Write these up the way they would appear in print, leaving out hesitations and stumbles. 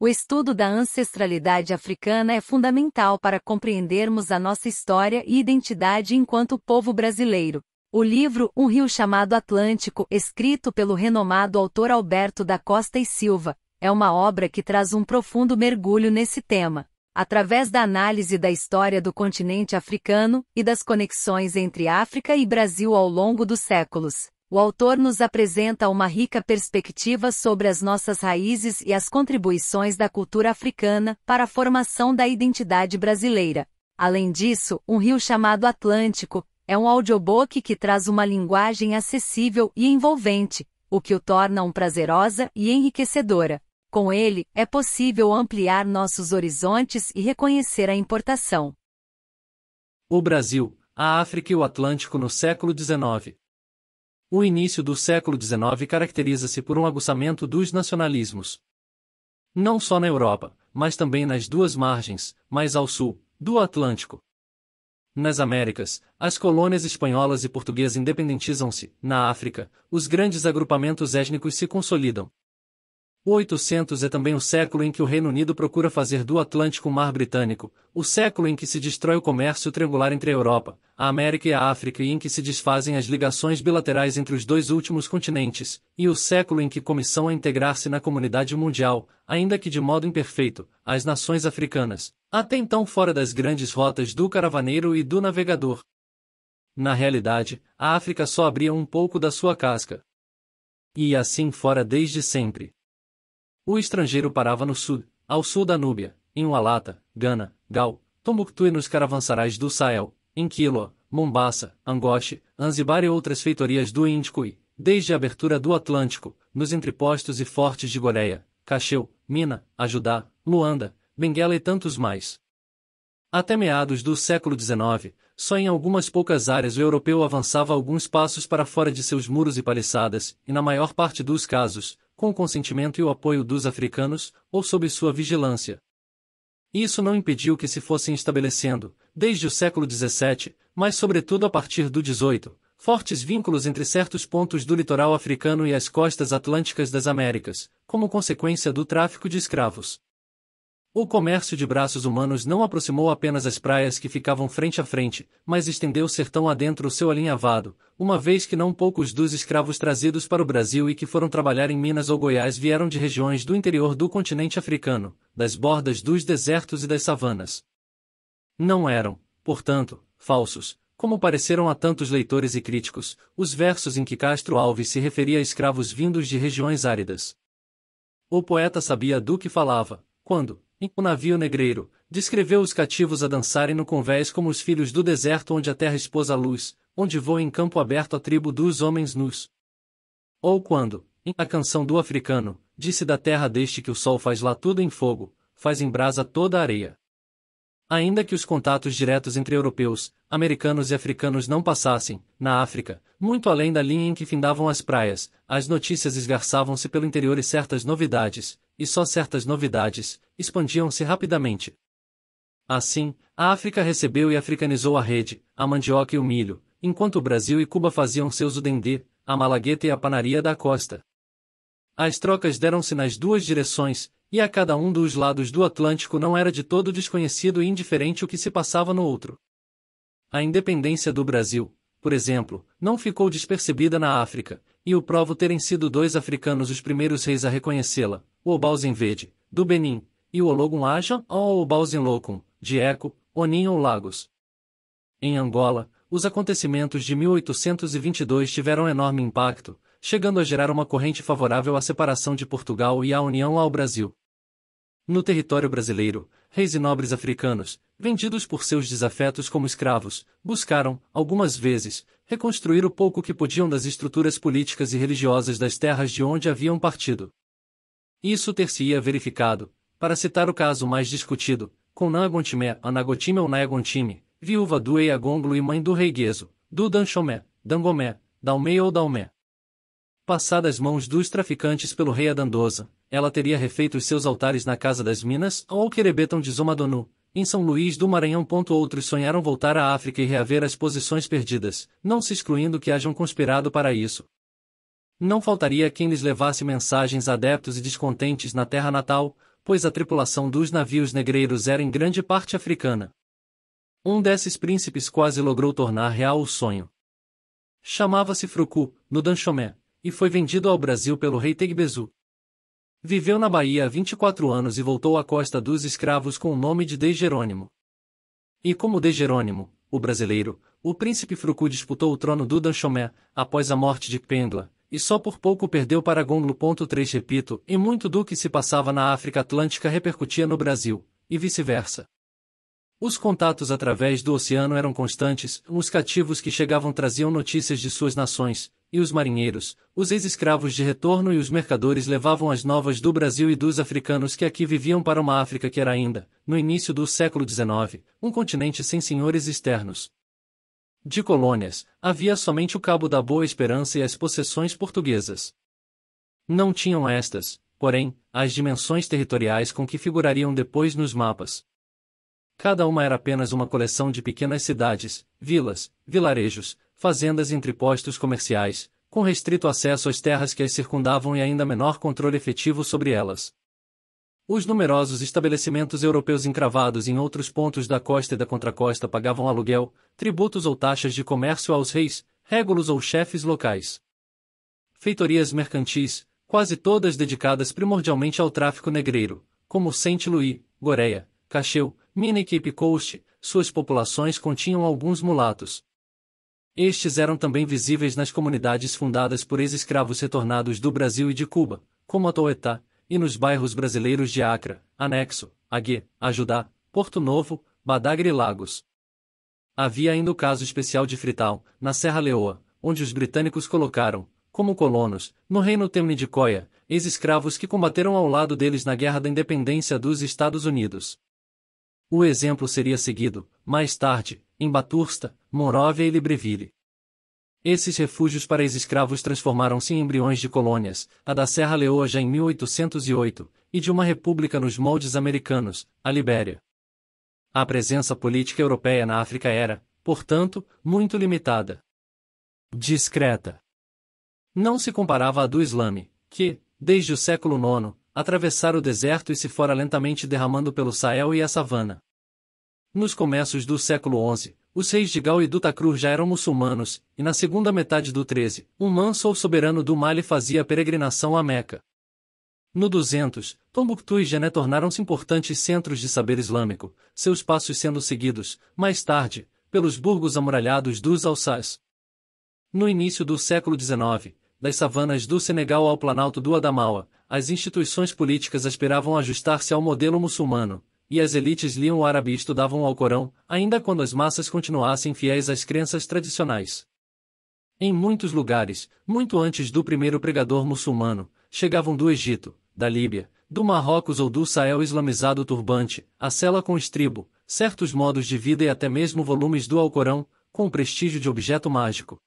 O estudo da ancestralidade africana é fundamental para compreendermos a nossa história e identidade enquanto povo brasileiro. O livro Um Rio Chamado Atlântico, escrito pelo renomado autor Alberto da Costa e Silva, é uma obra que traz um profundo mergulho nesse tema. Através da análise da história do continente africano e das conexões entre África e Brasil ao longo dos séculos, o autor nos apresenta uma rica perspectiva sobre as nossas raízes e as contribuições da cultura africana para a formação da identidade brasileira. Além disso, Um Rio Chamado Atlântico é um audiobook que traz uma linguagem acessível e envolvente, o que o torna prazerosa e enriquecedora. Com ele, é possível ampliar nossos horizontes e reconhecer a importação. O Brasil, a África e o Atlântico no século XIX. O início do século XIX caracteriza-se por um aguçamento dos nacionalismos. Não só na Europa, mas também nas duas margens, mais ao sul, do Atlântico. Nas Américas, as colônias espanholas e portuguesas independentizam-se. Na África, os grandes agrupamentos étnicos se consolidam. O 800 é também o século em que o Reino Unido procura fazer do Atlântico um mar britânico, o século em que se destrói o comércio triangular entre a Europa, a América e a África e em que se desfazem as ligações bilaterais entre os dois últimos continentes, e o século em que começam a integrar-se na comunidade mundial, ainda que de modo imperfeito, as nações africanas, até então fora das grandes rotas do caravaneiro e do navegador. Na realidade, a África só abria um pouco da sua casca. E assim fora desde sempre. O estrangeiro parava no sul, ao sul da Núbia, em Ualata, Gana, Gal, Tombuctu e nos caravansarais do Sahel, em Quiloa, Mombasa, Angoche, Zanzibar e outras feitorias do Índico e, desde a abertura do Atlântico, nos entrepostos e fortes de Goreia, Cacheu, Mina, Ajudá, Luanda, Benguela e tantos mais. Até meados do século XIX, só em algumas poucas áreas o europeu avançava alguns passos para fora de seus muros e paliçadas, e na maior parte dos casos, com o consentimento e o apoio dos africanos, ou sob sua vigilância. Isso não impediu que se fossem estabelecendo, desde o século XVII, mas sobretudo a partir do XVIII, fortes vínculos entre certos pontos do litoral africano e as costas atlânticas das Américas, como consequência do tráfico de escravos. O comércio de braços humanos não aproximou apenas as praias que ficavam frente a frente, mas estendeu sertão adentro o seu alinhavado, uma vez que não poucos dos escravos trazidos para o Brasil e que foram trabalhar em Minas ou Goiás vieram de regiões do interior do continente africano, das bordas dos desertos e das savanas. Não eram, portanto, falsos, como pareceram a tantos leitores e críticos, os versos em que Castro Alves se referia a escravos vindos de regiões áridas. O poeta sabia do que falava, quando, em O Navio Negreiro, descreveu os cativos a dançarem no convés como os filhos do deserto onde a terra expôs a luz, onde voa em campo aberto a tribo dos homens nus. Ou quando, em A Canção do Africano, disse da terra deste que o sol faz lá tudo em fogo, faz em brasa toda a areia. Ainda que os contatos diretos entre europeus, americanos e africanos não passassem, na África, muito além da linha em que findavam as praias, as notícias esgarçavam-se pelo interior e certas novidades, e só certas novidades, expandiam-se rapidamente. Assim, a África recebeu e africanizou a rede, a mandioca e o milho, enquanto o Brasil e Cuba faziam seus o dendê, a malagueta e a panaria da costa. As trocas deram-se nas duas direções, e a cada um dos lados do Atlântico não era de todo desconhecido e indiferente o que se passava no outro. A independência do Brasil, por exemplo, não ficou despercebida na África, e o provo terem sido dois africanos os primeiros reis a reconhecê-la, o Obalzenvede, do Benin, e o Ologun Aja ou Obalzenlocum, de Eco, Onin ou Lagos. Em Angola, os acontecimentos de 1822 tiveram enorme impacto, chegando a gerar uma corrente favorável à separação de Portugal e à união ao Brasil. No território brasileiro, reis e nobres africanos, vendidos por seus desafetos como escravos, buscaram, algumas vezes, reconstruir o pouco que podiam das estruturas políticas e religiosas das terras de onde haviam partido. Isso ter-se-ia verificado, para citar o caso mais discutido, com Nangontimé, Anagotime ou Naegontime, viúva do Eagonglo e mãe do rei Gueso, do Danchomé, Dangomé, Dalmei ou Dalmé. Passadas mãos dos traficantes pelo rei Adandosa, ela teria refeito os seus altares na Casa das Minas ou Querebetam de Zomadonu, em São Luís do Maranhão. Outros sonharam voltar à África e reaver as posições perdidas, não se excluindo que hajam conspirado para isso. Não faltaria quem lhes levasse mensagens a adeptos e descontentes na terra natal, pois a tripulação dos navios negreiros era em grande parte africana. Um desses príncipes quase logrou tornar real o sonho. Chamava-se Frucu, no Danxomé, e foi vendido ao Brasil pelo rei Tegbezu. Viveu na Bahia há 24 anos e voltou à costa dos escravos com o nome de Dei Jerônimo. E como Dei Jerônimo, o brasileiro, o príncipe Frucu disputou o trono do Danxomé, após a morte de Pendla, e só por pouco perdeu para Gonglo. 3 Repito, e muito do que se passava na África Atlântica repercutia no Brasil, e vice-versa. Os contatos através do oceano eram constantes, os cativos que chegavam traziam notícias de suas nações, e os marinheiros, os ex-escravos de retorno e os mercadores levavam as novas do Brasil e dos africanos que aqui viviam para uma África que era ainda, no início do século XIX, um continente sem senhores externos. De colônias, havia somente o Cabo da Boa Esperança e as possessões portuguesas. Não tinham estas, porém, as dimensões territoriais com que figurariam depois nos mapas. Cada uma era apenas uma coleção de pequenas cidades, vilas, vilarejos, fazendas e entrepostos comerciais, com restrito acesso às terras que as circundavam e ainda menor controle efetivo sobre elas. Os numerosos estabelecimentos europeus encravados em outros pontos da costa e da contracosta pagavam aluguel, tributos ou taxas de comércio aos reis, régulos ou chefes locais. Feitorias mercantis, quase todas dedicadas primordialmente ao tráfico negreiro, como Saint-Louis, Goréia, Cacheu, Mina e Cape Coast, suas populações continham alguns mulatos. Estes eram também visíveis nas comunidades fundadas por ex-escravos retornados do Brasil e de Cuba, como Atoetá, e nos bairros brasileiros de Acra, Anexo, Agué, Ajudá, Porto Novo, Badagry e Lagos. Havia ainda o caso especial de Frital, na Serra Leoa, onde os britânicos colocaram, como colonos, no reino Temne de Coia, ex-escravos que combateram ao lado deles na Guerra da Independência dos Estados Unidos. O exemplo seria seguido, mais tarde, em Batursta, Monróvia e Libreville. Esses refúgios para ex-escravos transformaram-se em embriões de colônias, a da Serra Leoa já em 1808, e de uma república nos moldes americanos, a Libéria. A presença política europeia na África era, portanto, muito limitada. Discreta. Não se comparava à do Islame, que, desde o século IX, atravessara o deserto e se fora lentamente derramando pelo Sahel e a savana. Nos começos do século XI, os reis de Gal e do Takrur já eram muçulmanos, e na segunda metade do XIII, um Mansur soberano do Mali fazia a peregrinação a Meca. No 200, Tombuctu e Jené tornaram-se importantes centros de saber islâmico, seus passos sendo seguidos, mais tarde, pelos burgos amuralhados dos Alsás. No início do século XIX, das savanas do Senegal ao planalto do Adamawa, as instituições políticas aspiravam a ajustar-se ao modelo muçulmano, e as elites liam o árabe e estudavam o Alcorão, ainda quando as massas continuassem fiéis às crenças tradicionais. Em muitos lugares, muito antes do primeiro pregador muçulmano, chegavam do Egito, da Líbia, do Marrocos ou do Sahel islamizado o turbante, a sela com estribo, certos modos de vida e até mesmo volumes do Alcorão, com o prestígio de objeto mágico.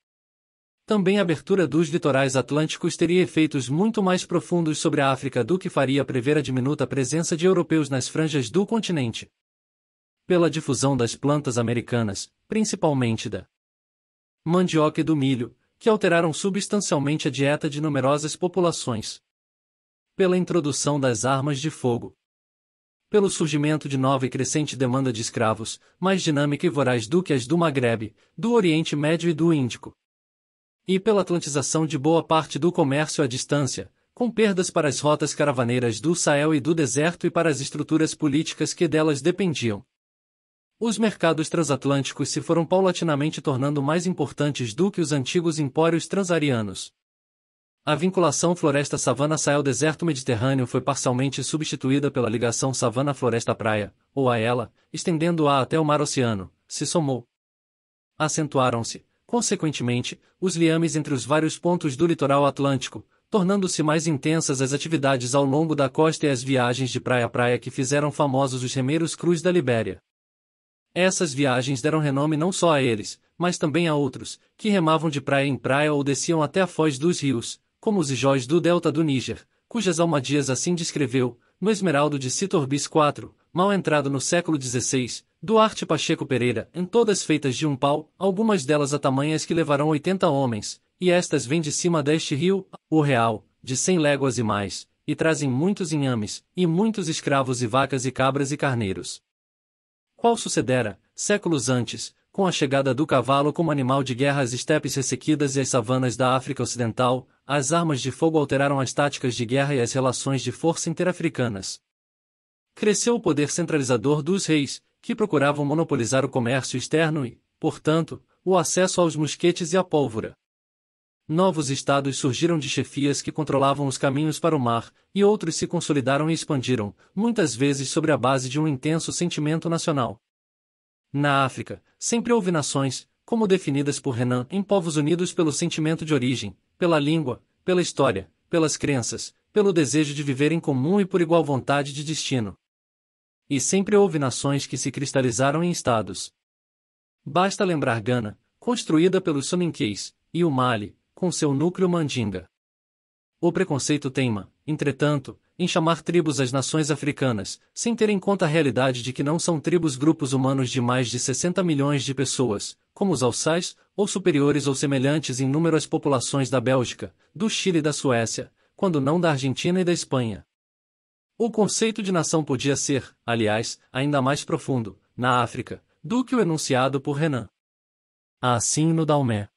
Também a abertura dos litorais atlânticos teria efeitos muito mais profundos sobre a África do que faria prever a diminuta presença de europeus nas franjas do continente. Pela difusão das plantas americanas, principalmente da mandioca e do milho, que alteraram substancialmente a dieta de numerosas populações. Pela introdução das armas de fogo. Pelo surgimento de nova e crescente demanda de escravos, mais dinâmica e voraz do que as do Maghreb, do Oriente Médio e do Índico. E pela atlantização de boa parte do comércio à distância, com perdas para as rotas caravaneiras do Sahel e do deserto e para as estruturas políticas que delas dependiam. Os mercados transatlânticos se foram paulatinamente tornando mais importantes do que os antigos empórios transarianos. A vinculação floresta-savana-Sahel-deserto-mediterrâneo foi parcialmente substituída pela ligação savana-floresta-praia, ou a ela, estendendo-a até o mar-oceano, se somou. Acentuaram-se, consequentemente, os liames entre os vários pontos do litoral atlântico, tornando-se mais intensas as atividades ao longo da costa e as viagens de praia a praia que fizeram famosos os remeiros crus da Libéria. Essas viagens deram renome não só a eles, mas também a outros, que remavam de praia em praia ou desciam até a foz dos rios, como os ijóis do delta do Níger, cujas almadias assim descreveu, no Esmeraldo de Sitorbis IV, mal entrado no século XVI, Duarte Pacheco Pereira, em todas feitas de um pau, algumas delas a tamanhas que levarão 80 homens, e estas vêm de cima deste rio, o Real, de 100 léguas e mais, e trazem muitos inhames, e muitos escravos e vacas e cabras e carneiros. Qual sucedera, séculos antes, com a chegada do cavalo como animal de guerra às estepes ressequidas e às savanas da África Ocidental, as armas de fogo alteraram as táticas de guerra e as relações de força interafricanas. Cresceu o poder centralizador dos reis, que procuravam monopolizar o comércio externo e, portanto, o acesso aos mosquetes e à pólvora. Novos estados surgiram de chefias que controlavam os caminhos para o mar, e outros se consolidaram e expandiram, muitas vezes sobre a base de um intenso sentimento nacional. Na África, sempre houve nações, como definidas por Renan, em povos unidos pelo sentimento de origem, pela língua, pela história, pelas crenças, pelo desejo de viver em comum e por igual vontade de destino. E sempre houve nações que se cristalizaram em estados. Basta lembrar Gana, construída pelos Soninkees, e o Mali, com seu núcleo Mandinga. O preconceito teima, entretanto, em chamar tribos as nações africanas, sem ter em conta a realidade de que não são tribos grupos humanos de mais de 60 milhões de pessoas, como os alçais, ou superiores ou semelhantes em número às populações da Bélgica, do Chile e da Suécia, quando não da Argentina e da Espanha. O conceito de nação podia ser, aliás, ainda mais profundo, na África, do que o enunciado por Renan. Assim no Daomé.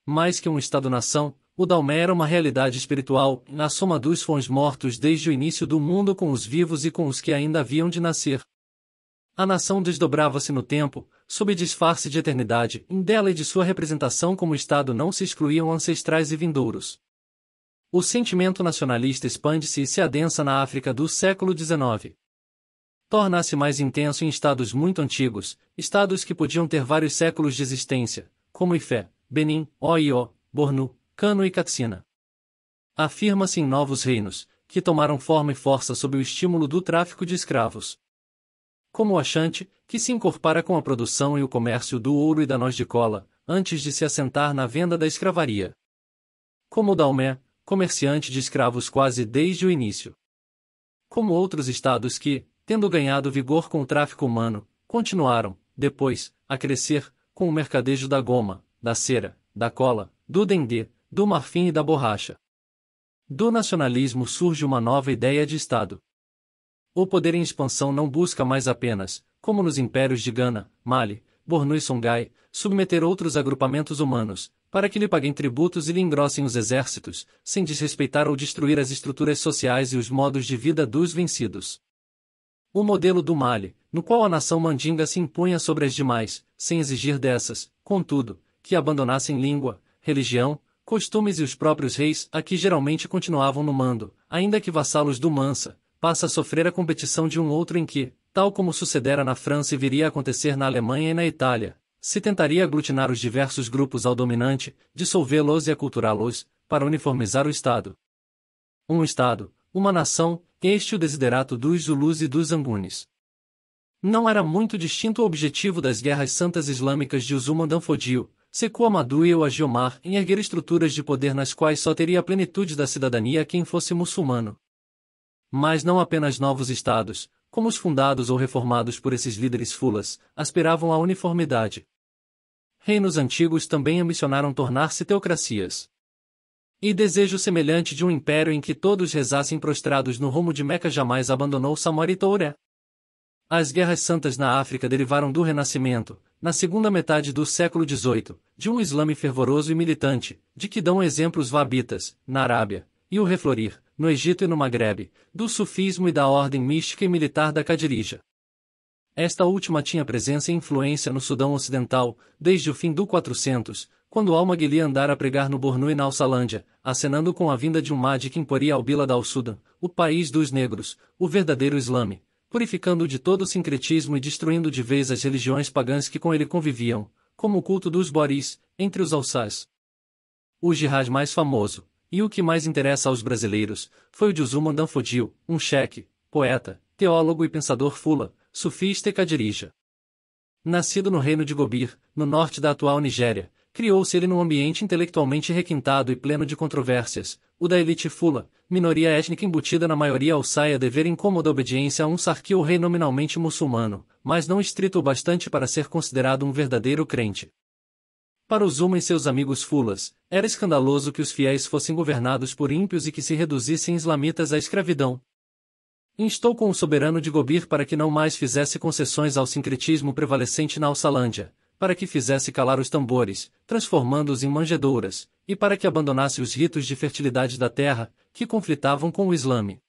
Mais que um Estado-nação, o Daomé era uma realidade espiritual, na soma dos fons mortos desde o início do mundo com os vivos e com os que ainda haviam de nascer. A nação desdobrava-se no tempo, sob disfarce de eternidade, em dela e de sua representação como Estado não se excluíam ancestrais e vindouros. O sentimento nacionalista expande-se e se adensa na África do século XIX. Torna-se mais intenso em estados muito antigos, estados que podiam ter vários séculos de existência, como Ifé, Benin, Oió, Bornu, Kano e Katsina. Afirma-se em novos reinos, que tomaram forma e força sob o estímulo do tráfico de escravos. Como o Ashanti, que se incorpora com a produção e o comércio do ouro e da noz de cola, antes de se assentar na venda da escravaria. Como o Daomé, comerciante de escravos quase desde o início. Como outros estados que, tendo ganhado vigor com o tráfico humano, continuaram, depois, a crescer, com o mercadejo da goma, da cera, da cola, do dendê, do marfim e da borracha. Do nacionalismo surge uma nova ideia de Estado. O poder em expansão não busca mais apenas, como nos impérios de Gana, Mali, Bornu e Songhai, submeter outros agrupamentos humanos, para que lhe paguem tributos e lhe engrossem os exércitos, sem desrespeitar ou destruir as estruturas sociais e os modos de vida dos vencidos. O modelo do Mali, no qual a nação mandinga se impunha sobre as demais, sem exigir dessas, contudo, que abandonassem língua, religião, costumes e os próprios reis, a que geralmente continuavam no mando, ainda que vassalos do Mansa, passa a sofrer a competição de um outro em que, tal como sucedera na França e viria a acontecer na Alemanha e na Itália, se tentaria aglutinar os diversos grupos ao dominante, dissolvê-los e aculturá-los, para uniformizar o Estado. Um Estado, uma nação, este o desiderato dos Zulus e dos Angunes. Não era muito distinto o objetivo das guerras santas islâmicas de Usman Dan Fodio, Sekou Ahmadu e o Agiomar em erguer estruturas de poder nas quais só teria a plenitude da cidadania quem fosse muçulmano. Mas não apenas novos estados, como os fundados ou reformados por esses líderes fulas, aspiravam à uniformidade. Reinos antigos também ambicionaram tornar-se teocracias. E desejo semelhante de um império em que todos rezassem prostrados no rumo de Meca jamais abandonou Samora e Touré. As guerras santas na África derivaram do Renascimento, na segunda metade do século XVIII, de um islame fervoroso e militante, de que dão exemplo os Wahabitas, na Arábia, e o reflorir, no Egito e no Magrebe, do sufismo e da ordem mística e militar da Cadirija. Esta última tinha presença e influência no Sudão Ocidental, desde o fim do 400, quando Al-Maghili andara a pregar no Bornu e na Alçalândia, acenando com a vinda de um Mahdi que imporia ao Bilad al-Sudan, o país dos negros, o verdadeiro Islame, purificando-o de todo o sincretismo e destruindo de vez as religiões pagãs que com ele conviviam, como o culto dos Boris, entre os alçás. O jihad mais famoso, e o que mais interessa aos brasileiros, foi o de Usman Dan Fodio, um cheque, poeta, teólogo e pensador fula, sufista e cadirija. Nascido no reino de Gobir, no norte da atual Nigéria, criou-se ele num ambiente intelectualmente requintado e pleno de controvérsias, o da elite fula, minoria étnica embutida na maioria alçaia dever incômoda obediência a um sarki ou rei nominalmente muçulmano, mas não estrito o bastante para ser considerado um verdadeiro crente. Para Uzuma e seus amigos fulas, era escandaloso que os fiéis fossem governados por ímpios e que se reduzissem islamitas à escravidão. Instou com o soberano de Gobir para que não mais fizesse concessões ao sincretismo prevalecente na Alçalândia, para que fizesse calar os tambores, transformando-os em manjedouras, e para que abandonasse os ritos de fertilidade da terra, que conflitavam com o Islame.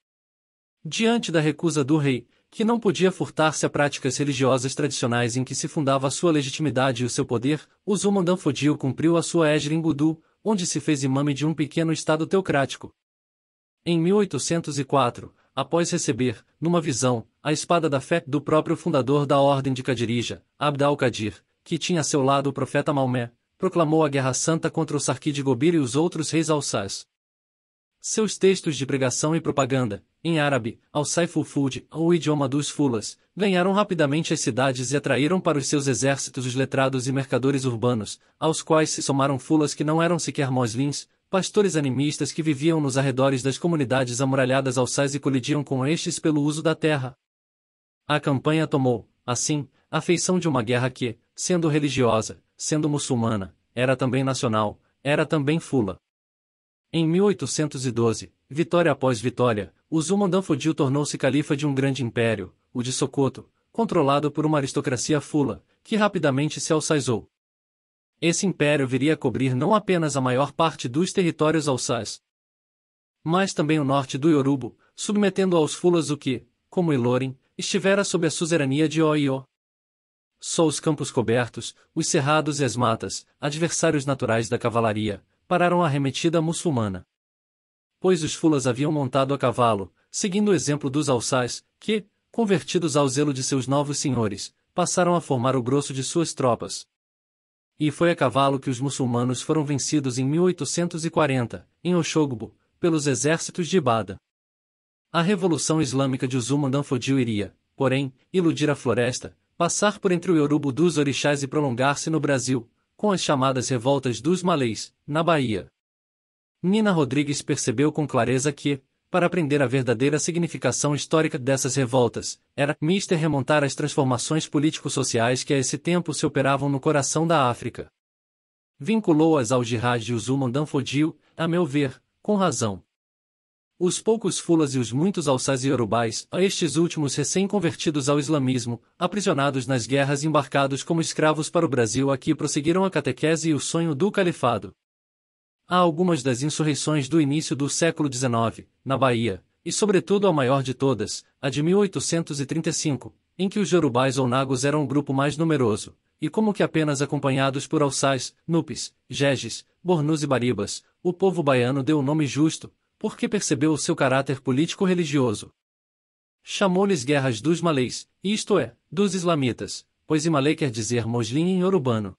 Diante da recusa do rei, que não podia furtar-se a práticas religiosas tradicionais em que se fundava a sua legitimidade e o seu poder, Uzuma Danfodio cumpriu a sua égide em Gudu, onde se fez imame de um pequeno estado teocrático. Em 1804, após receber, numa visão, a espada da fé do próprio fundador da ordem de Qadirija, Abd al-Qadir, que tinha a seu lado o profeta Maomé, proclamou a guerra santa contra o Sarki de Gobir e os outros reis alçás. Seus textos de pregação e propaganda, em árabe, al-Saiful-Fud, o idioma dos fulas, ganharam rapidamente as cidades e atraíram para os seus exércitos os letrados e mercadores urbanos, aos quais se somaram fulas que não eram sequer moslins, pastores animistas que viviam nos arredores das comunidades amuralhadas alçás e colidiam com estes pelo uso da terra. A campanha tomou, assim, a feição de uma guerra que, sendo religiosa, sendo muçulmana, era também nacional, era também fula. Em 1812, vitória após vitória, Uzuma Danfodio tornou-se califa de um grande império, o de Sokoto, controlado por uma aristocracia fula, que rapidamente se alçaizou. Esse império viria a cobrir não apenas a maior parte dos territórios alçás, mas também o norte do Yorubo, submetendo aos fulas o que, como Ilorin, estivera sob a suzerania de Oyo. Só os campos cobertos, os cerrados e as matas, adversários naturais da cavalaria, pararam a arremetida muçulmana. Pois os fulas haviam montado a cavalo, seguindo o exemplo dos alçás, que, convertidos ao zelo de seus novos senhores, passaram a formar o grosso de suas tropas. E foi a cavalo que os muçulmanos foram vencidos em 1840, em Oxogbo, pelos exércitos de Ibada. A Revolução Islâmica de Uzuma Danfodio iria, porém, iludir a floresta, passar por entre o Yorubo dos orixás e prolongar-se no Brasil, com as chamadas revoltas dos Malês, na Bahia. Nina Rodrigues percebeu com clareza que, para aprender a verdadeira significação histórica dessas revoltas, era mister remontar às transformações político-sociais que a esse tempo se operavam no coração da África. Vinculou-as ao jihad de Uzuma Danfodio, a meu ver, com razão. Os poucos fulas e os muitos alçás e yorubais, a estes últimos recém-convertidos ao islamismo, aprisionados nas guerras e embarcados como escravos para o Brasil, aqui prosseguiram a catequese e o sonho do califado. Há algumas das insurreições do início do século XIX, na Bahia, e sobretudo a maior de todas, a de 1835, em que os yorubais ou nagos eram o grupo mais numeroso, e como que apenas acompanhados por alçás, nupes, jejes, bornus e baribas, o povo baiano deu o nome justo, porque percebeu o seu caráter político-religioso. Chamou-lhes guerras dos malês, isto é, dos islamitas, pois Imalê quer dizer moslin em iorubano.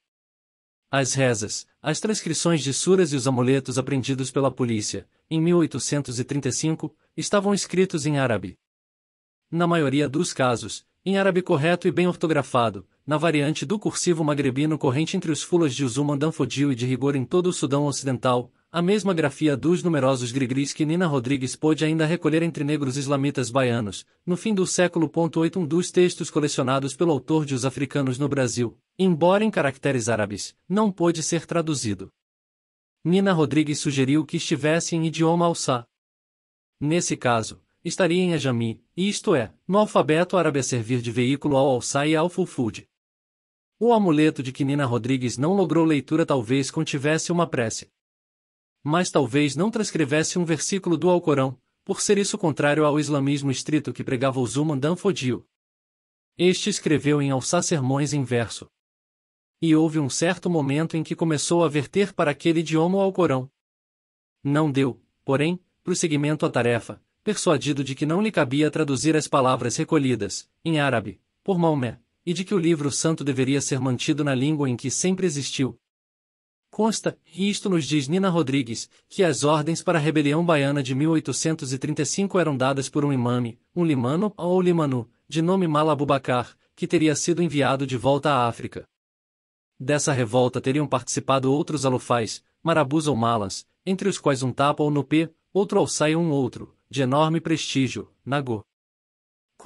As rezas, as transcrições de suras e os amuletos apreendidos pela polícia, em 1835, estavam escritos em árabe. Na maioria dos casos, em árabe correto e bem ortografado, na variante do cursivo magrebino corrente entre os fulas de Uzuma Danfodio e de rigor em todo o Sudão Ocidental, a mesma grafia dos numerosos grigris que Nina Rodrigues pôde ainda recolher entre negros islamitas baianos, no fim do século. 8 Um dos textos colecionados pelo autor de Os Africanos no Brasil, embora em caracteres árabes, não pôde ser traduzido. Nina Rodrigues sugeriu que estivesse em idioma alçá. Nesse caso, estaria em ajami, isto é, no alfabeto árabe a servir de veículo ao alçá e ao fulfud. O amuleto de que Nina Rodrigues não logrou leitura talvez contivesse uma prece. Mas talvez não transcrevesse um versículo do Alcorão, por ser isso contrário ao islamismo estrito que pregava Uzuma Danfodio. Este escreveu em alçá sermões em verso. E houve um certo momento em que começou a verter para aquele idioma o Alcorão. Não deu, porém, prosseguimento à tarefa, persuadido de que não lhe cabia traduzir as palavras recolhidas, em árabe, por Maomé, e de que o livro santo deveria ser mantido na língua em que sempre existiu. Consta, e isto nos diz Nina Rodrigues, que as ordens para a rebelião baiana de 1835 eram dadas por um imame, um limano ou limanu, de nome Mala Abubakar, que teria sido enviado de volta à África. Dessa revolta teriam participado outros alufais, marabus ou malas, entre os quais um tapa ou nupê, outro alçai e um outro, de enorme prestígio, nagô.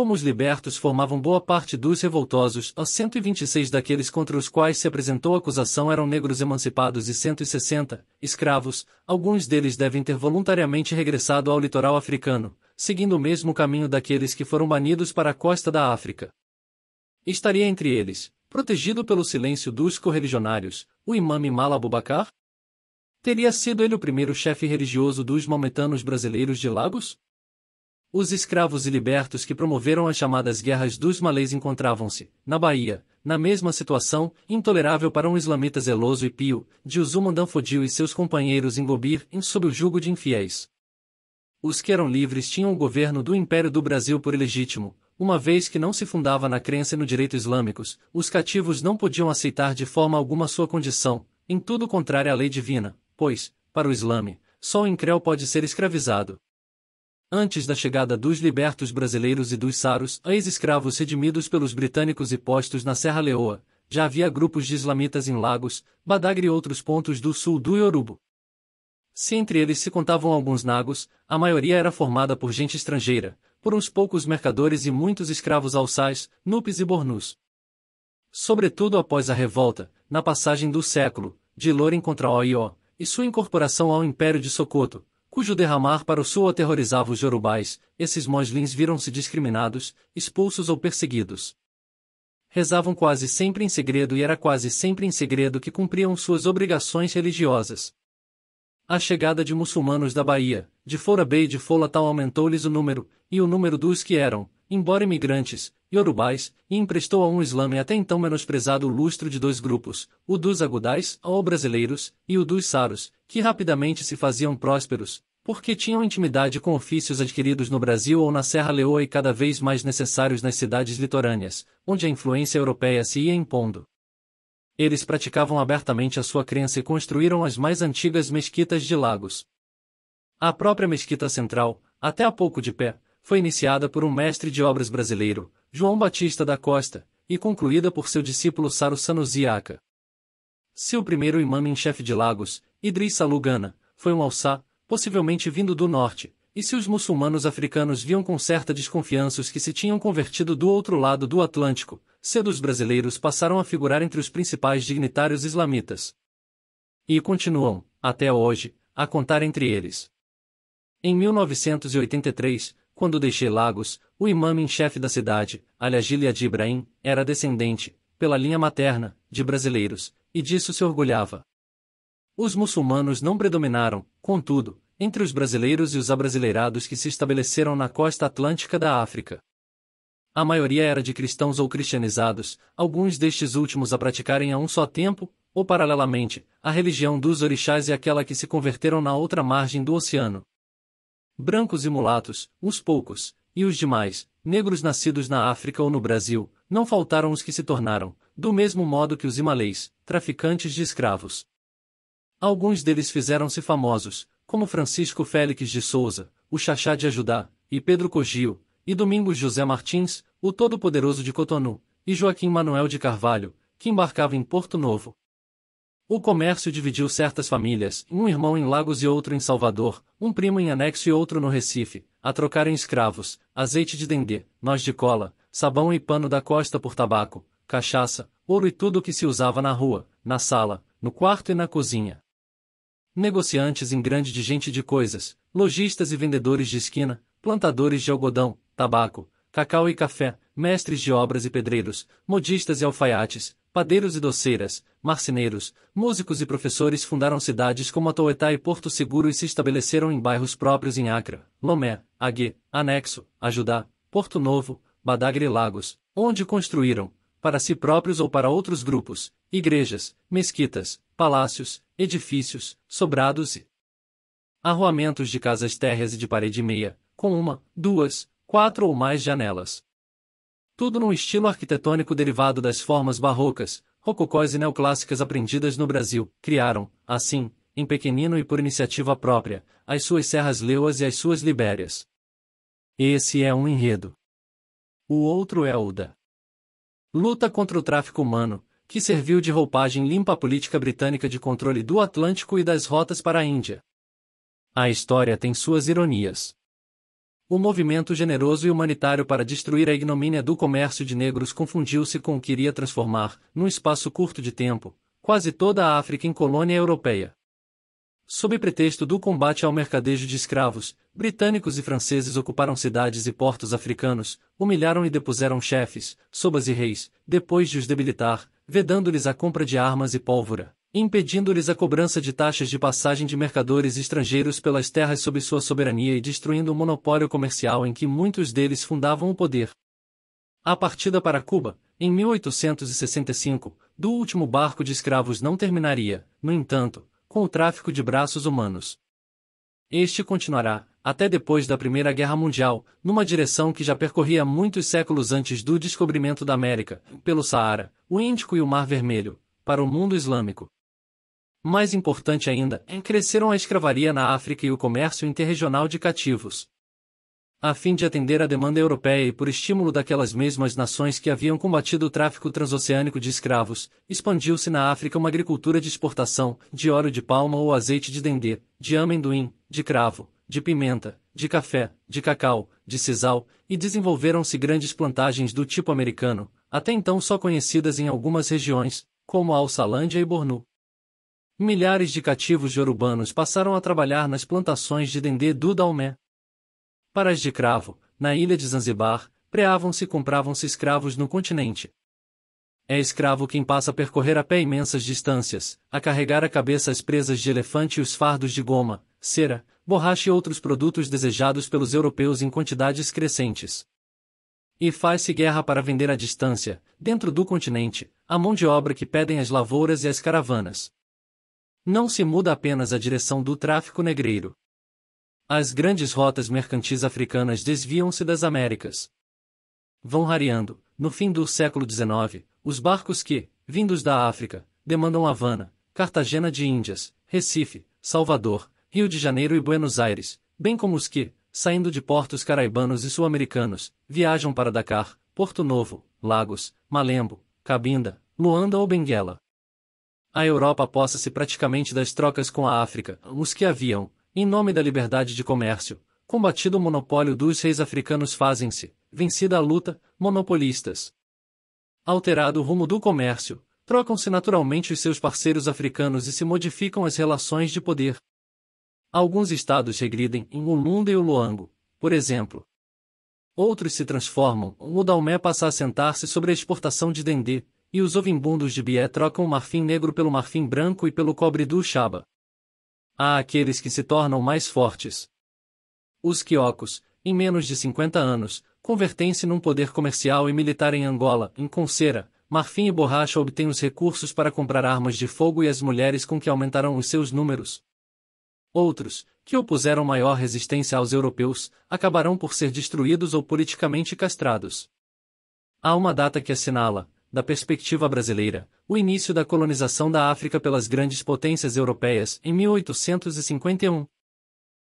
Como os libertos formavam boa parte dos revoltosos, os 126 daqueles contra os quais se apresentou a acusação eram negros emancipados e 160, escravos, alguns deles devem ter voluntariamente regressado ao litoral africano, seguindo o mesmo caminho daqueles que foram banidos para a costa da África. Estaria entre eles, protegido pelo silêncio dos correligionários, o imame Mala Abubakar? Teria sido ele o primeiro chefe religioso dos maometanos brasileiros de Lagos? Os escravos e libertos que promoveram as chamadas Guerras dos Malês encontravam-se, na Bahia, na mesma situação, intolerável para um islamita zeloso e pio, de Usman Danfodio e seus companheiros em Gobir, sob o jugo de infiéis. Os que eram livres tinham o governo do Império do Brasil por ilegítimo, uma vez que não se fundava na crença e no direito islâmicos, os cativos não podiam aceitar de forma alguma sua condição, em tudo contrária à lei divina, pois, para o Islame, só o incréu pode ser escravizado. Antes da chegada dos libertos brasileiros e dos saros, ex-escravos redimidos pelos britânicos e postos na Serra Leoa, já havia grupos de islamitas em Lagos, Badagry e outros pontos do sul do Iorubo. Se entre eles se contavam alguns nagos, a maioria era formada por gente estrangeira, por uns poucos mercadores e muitos escravos alçais, nupes e bornus. Sobretudo após a revolta, na passagem do século, de Loren contra Oió, e sua incorporação ao Império de Sokoto, cujo derramar para o sul aterrorizava os jorubais, esses moslins viram-se discriminados, expulsos ou perseguidos. Rezavam quase sempre em segredo e era quase sempre em segredo que cumpriam suas obrigações religiosas. A chegada de muçulmanos da Bahia, de Foura Bay e de Folatal aumentou-lhes o número, e o número dos que eram, embora imigrantes, iorubais, e emprestou a um islame até então menosprezado o lustro de dois grupos, o dos agudais, ou brasileiros, e o dos saros, que rapidamente se faziam prósperos, porque tinham intimidade com ofícios adquiridos no Brasil ou na Serra Leoa e cada vez mais necessários nas cidades litorâneas, onde a influência europeia se ia impondo. Eles praticavam abertamente a sua crença e construíram as mais antigas mesquitas de Lagos. A própria mesquita central, até há pouco de pé, foi iniciada por um mestre de obras brasileiro, João Batista da Costa, e concluída por seu discípulo Saro Sanusi Aka. Seu primeiro imã em chefe de Lagos, Idris Salu Gana, foi um alçá, possivelmente vindo do norte, e se os muçulmanos africanos viam com certa desconfiança os que se tinham convertido do outro lado do Atlântico, cedo os brasileiros passaram a figurar entre os principais dignitários islamitas. E continuam, até hoje, a contar entre eles. Em 1983, quando deixei Lagos, o imã em chefe da cidade, Al-Agil Yad Ibrahim, era descendente, pela linha materna, de brasileiros, e disso se orgulhava. Os muçulmanos não predominaram, contudo, entre os brasileiros e os abrasileirados que se estabeleceram na costa atlântica da África. A maioria era de cristãos ou cristianizados, alguns destes últimos a praticarem a um só tempo, ou paralelamente, a religião dos orixás e aquela que se converteram na outra margem do oceano. Brancos e mulatos, uns poucos, e os demais, negros nascidos na África ou no Brasil, não faltaram os que se tornaram, do mesmo modo que os imalês, traficantes de escravos. Alguns deles fizeram-se famosos, como Francisco Félix de Souza, o Xaxá de Ajudá, e Pedro Cogio, e Domingos José Martins, o Todo-Poderoso de Cotonou, e Joaquim Manuel de Carvalho, que embarcava em Porto Novo. O comércio dividiu certas famílias, um irmão em Lagos e outro em Salvador, um primo em Anexo e outro no Recife, a trocarem escravos, azeite de dendê, noz de cola, sabão e pano da costa por tabaco, cachaça, ouro e tudo o que se usava na rua, na sala, no quarto e na cozinha. Negociantes em grande de gente de coisas, lojistas e vendedores de esquina, plantadores de algodão, tabaco, cacau e café, mestres de obras e pedreiros, modistas e alfaiates, padeiros e doceiras, marceneiros, músicos e professores fundaram cidades como Atoetá e Porto Seguro e se estabeleceram em bairros próprios em Acre, Lomé, Agué, Anexo, Ajudá, Porto Novo, Badagry e Lagos, onde construíram, para si próprios ou para outros grupos, igrejas, mesquitas, palácios, edifícios, sobrados e arruamentos de casas térreas e de parede meia, com uma, duas, 4 ou mais janelas. Tudo num estilo arquitetônico derivado das formas barrocas, rococós e neoclássicas aprendidas no Brasil, criaram, assim, em pequenino e por iniciativa própria, as suas serras leoas e as suas libérias. Esse é um enredo. O outro é o da luta contra o tráfico humano, que serviu de roupagem limpa à política britânica de controle do Atlântico e das rotas para a Índia. A história tem suas ironias. O movimento generoso e humanitário para destruir a ignomínia do comércio de negros confundiu-se com o que iria transformar, num espaço curto de tempo, quase toda a África em colônia europeia. Sob pretexto do combate ao mercadejo de escravos, britânicos e franceses ocuparam cidades e portos africanos, humilharam e depuseram chefes, sobas e reis, depois de os debilitar, vedando-lhes a compra de armas e pólvora, impedindo-lhes a cobrança de taxas de passagem de mercadores estrangeiros pelas terras sob sua soberania e destruindo o monopólio comercial em que muitos deles fundavam o poder. A partida para Cuba, em 1865, do último barco de escravos não terminaria, no entanto, com o tráfico de braços humanos. Este continuará, até depois da Primeira Guerra Mundial, numa direção que já percorria muitos séculos antes do descobrimento da América, pelo Saara, o Índico e o Mar Vermelho, para o mundo islâmico. Mais importante ainda, cresceram a escravaria na África e o comércio interregional de cativos. A fim de atender à demanda europeia e por estímulo daquelas mesmas nações que haviam combatido o tráfico transoceânico de escravos, expandiu-se na África uma agricultura de exportação, de óleo de palma ou azeite de dendê, de amendoim, de cravo, de pimenta, de café, de cacau, de sisal, e desenvolveram-se grandes plantagens do tipo americano, até então só conhecidas em algumas regiões, como a Alçalândia e Bornu. Milhares de cativos yorubanos passaram a trabalhar nas plantações de dendê do Daomé. Para as de cravo, na ilha de Zanzibar, preavam-se e compravam-se escravos no continente. É escravo quem passa a percorrer a pé imensas distâncias, a carregar a cabeça as presas de elefante e os fardos de goma, cera, borracha e outros produtos desejados pelos europeus em quantidades crescentes. E faz-se guerra para vender à distância, dentro do continente, a mão de obra que pedem as lavouras e as caravanas. Não se muda apenas a direção do tráfico negreiro. As grandes rotas mercantis africanas desviam-se das Américas. Vão rareando, no fim do século XIX, os barcos que, vindos da África, demandam Havana, Cartagena de Índias, Recife, Salvador, Rio de Janeiro e Buenos Aires, bem como os que, saindo de portos caraibanos e sul-americanos, viajam para Dakar, Porto Novo, Lagos, Malembo, Cabinda, Luanda ou Benguela. A Europa aposta-se praticamente das trocas com a África, os que haviam, em nome da liberdade de comércio, combatido o monopólio dos reis africanos fazem-se, vencida a luta, monopolistas. Alterado o rumo do comércio, trocam-se naturalmente os seus parceiros africanos e se modificam as relações de poder. Alguns estados regridem em Ulunda e Uluango, por exemplo. Outros se transformam, o Daomé passa a sentar-se sobre a exportação de dendê, e os ovimbundos de Bié trocam o marfim negro pelo marfim branco e pelo cobre do Chaba. Há aqueles que se tornam mais fortes. Os quiocos, em menos de 50 anos, convertem-se num poder comercial e militar em Angola, com cera, marfim e borracha obtêm os recursos para comprar armas de fogo e as mulheres com que aumentarão os seus números. Outros, que opuseram maior resistência aos europeus, acabarão por ser destruídos ou politicamente castrados. Há uma data que assinala, da perspectiva brasileira, o início da colonização da África pelas grandes potências europeias, em 1851.